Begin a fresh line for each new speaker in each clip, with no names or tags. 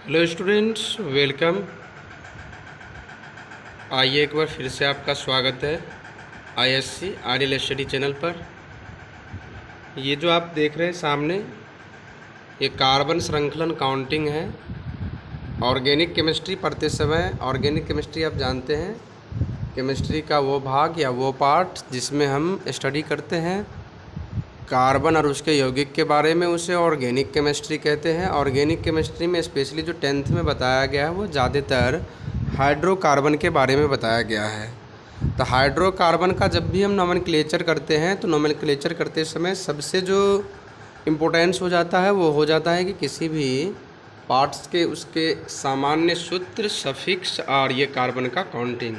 Hello students, welcome. आइए एक बार फिर से आपका स्वागत है आईएससी आइडियल स्टडी चैनल पर। ये जो आप देख रहे हैं सामने, ये कार्बन श्रृंखलन काउंटिंग है। ऑर्गेनिक केमिस्ट्री पढ़ते समय, ऑर्गेनिक केमिस्ट्री आप जानते हैं, केमिस्ट्री का वो भाग या वो पार्ट जिसमें हम स्टडी करते हैं कार्बन और उसके यौगिक के बारे में, उसे ऑर्गेनिक केमिस्ट्री कहते हैं। ऑर्गेनिक केमिस्ट्री में स्पेशली जो 10th में बताया गया है वो ज़्यादातर हाइड्रोकार्बन के बारे में बताया गया है। तो हाइड्रोकार्बन का जब भी हम नोमेनक्लेचर करते हैं तो नोमेनक्लेचर करते समय सबसे जो इम्पोर्टेंस हो जाता है वो हो जाता है कि किसी भी पार्ट्स के उसके सामान्य सूत्र, सफिक्स और ये कार्बन का काउंटिंग।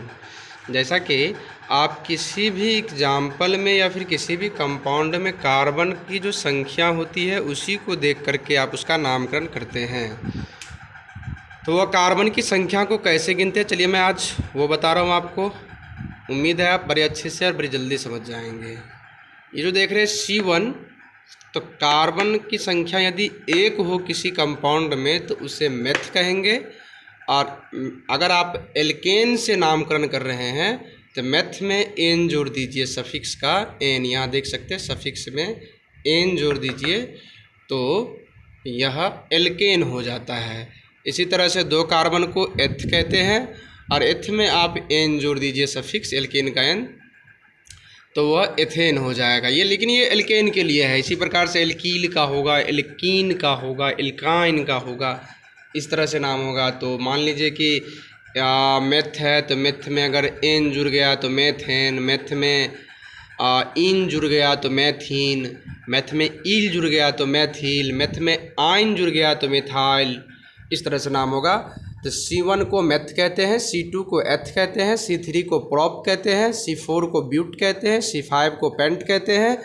जैसा कि आप किसी भी एग्जाम्पल में या फिर किसी भी कंपाउंड में कार्बन की जो संख्या होती है उसी को देख करके आप उसका नामकरण करते हैं। तो वह कार्बन की संख्या को कैसे गिनते हैं, चलिए मैं आज वो बता रहा हूँ आपको। उम्मीद है आप बड़े अच्छे से और बड़ी जल्दी समझ जाएंगे। ये जो देख रहे हैं C1, तो कार्बन की संख्या यदि 1 हो किसी कंपाउंड में तो उसे मेथ कहेंगे। और अगर आप एल्केन से नामकरण कर रहे हैं तो मेथ में एन जोड़ दीजिए, सफिक्स का एन। यहाँ देख सकते हैं सफिक्स में एन जोड़ दीजिए तो यह एल्केन हो जाता है। इसी तरह से 2 कार्बन को एथ कहते हैं और एथ में आप एन जोड़ दीजिए, सफिक्स एल्केन का एन, तो वह एथेन हो जाएगा। ये लेकिन ये एल्केन के लिए है। इसी प्रकार से एल्कील का होगा, एल्कीन का होगा, एल्काइन का होगा, इस तरह से नाम होगा। तो मान लीजिए कि मेथ है तो मेथ में अगर एन जुड़ गया तो मेथेन, मेथ में इन जुड़ गया तो मैथीन, मेथ में ईल जुड़ गया तो मैथिल, मेथ में आइन जुड़ गया तो मिथाइल, इस तरह से नाम होगा। तो C1 को मेथ कहते हैं, C2 को एथ कहते हैं, C3 को प्रॉप कहते हैं, C4 को ब्यूट कहते हैं, C5 को पेंट कहते हैं,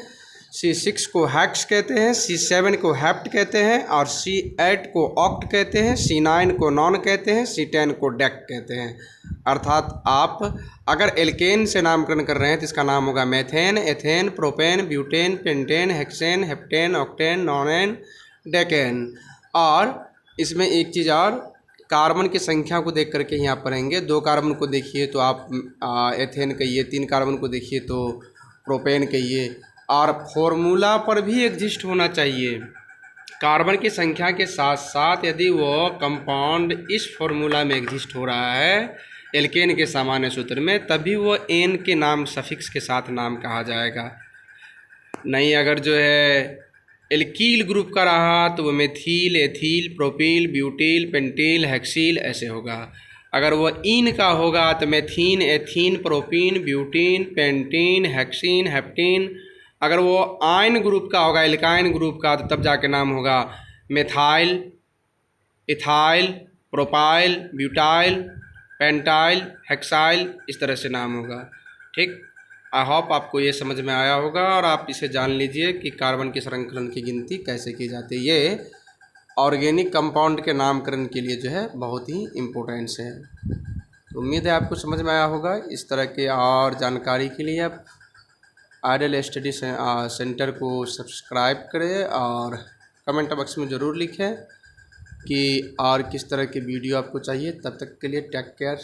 C6 को हैक्स कहते हैं, C7 को हेप्ट कहते हैं और C8 को ऑक्ट कहते हैं, C9 को नॉन कहते हैं, C10 को डेक कहते हैं। अर्थात आप अगर एल्केन से नामकरण कर रहे हैं तो इसका नाम होगा methane, ethane, propane, butane, pentane, hexane, heptane, octane, nonane, decane. और इसमें एक चीज़ और, कार्बन की संख्या को देख करके यहाँ पढ़ेंगे। 2 कार्बन को देखिए तो आप एथेन कहिए, 3 कार्बन को देखिए तो प्रोपेन कहिए। और फॉर्मूला पर भी एग्जिस्ट होना चाहिए। कार्बन की संख्या के साथ साथ यदि वो कंपाउंड इस फॉर्मूला में एग्जिस्ट हो रहा है एल्केन के सामान्य सूत्र में, तभी वो एन के नाम सफिक्स के साथ नाम कहा जाएगा। नहीं अगर जो है एल्कील ग्रुप का रहा तो वो methyl, ethyl, propyl, butyl, pentyl, hexyl ऐसे होगा। अगर वो इन का होगा तो methene, ethene, propene, butene, pentene, hexene, heptene. अगर वो आयन ग्रुप का होगा, एल्काइन ग्रुप का, तो तब जाके नाम होगा methyl, ethyl, propyl, butyl, pentyl, hexyl, इस तरह से नाम होगा। ठीक, आई होप आपको ये समझ में आया होगा और आप इसे जान लीजिए कि कार्बन की श्रृंखलन की गिनती कैसे की जाती है। ये ऑर्गेनिक कंपाउंड के नामकरण के लिए जो है बहुत ही इम्पोर्टेंस है। तो उम्मीद है आपको समझ में आया होगा। इस तरह के और जानकारी के लिए आप आइडियल स्टडी सेंटर को सब्सक्राइब करें और कमेंट बॉक्स में ज़रूर लिखें कि और किस तरह की वीडियो आपको चाहिए। तब तक के लिए टेक केयर।